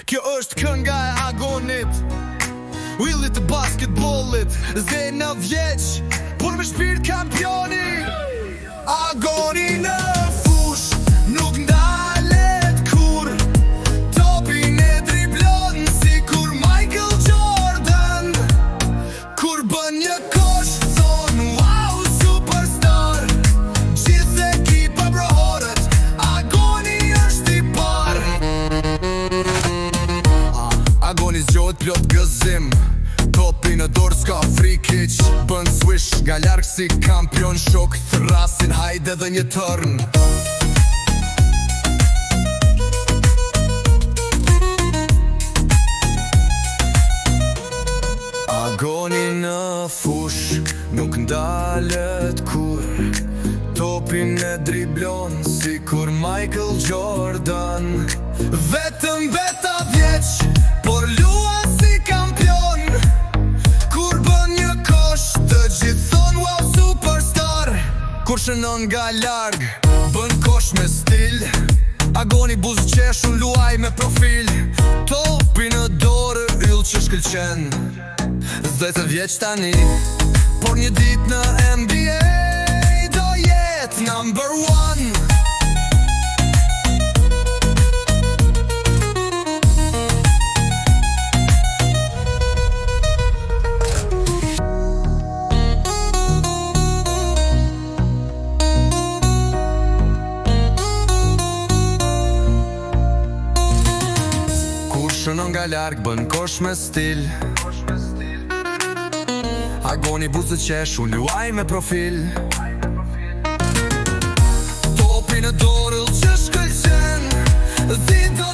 Kjo është kënga e agonit, Willit të basketbollit. Dhe në vjeq, por me shpirt kampioni. Agoni në fush, nuk ndalet kur. Topin e driblon si kur Michael Jordan. Kur bën një kosh, thon wow superstar. Gjithë ekipa brohoret, agoni është i par. Agoni zgjohet plot gëzim, topi në dorë s'ka free kick. Bën swish nga larg si kampion, shok thrasin hajde dhe një tërn. Agoni në fush, nuk ndalet kur. Topin e driblon si kur Michael Jordan. Vetëm beta vjeq, por lua si kampion. Kur bën një kosh, të gjithë thon wow superstar. Kur shënon nga larg, bën kosh me stil. Agoni buzë qeshun, luaj me profil. Topi në dorë, yll që shkëlqen. 10 vjeç tani, por një dit në NBA do jet number one. Kur shënon nga larg, bën kosh me stil. Agoni buzë qesh, unë luaj me profil. Topi në dorë, yll që shkëlqen. Dhe do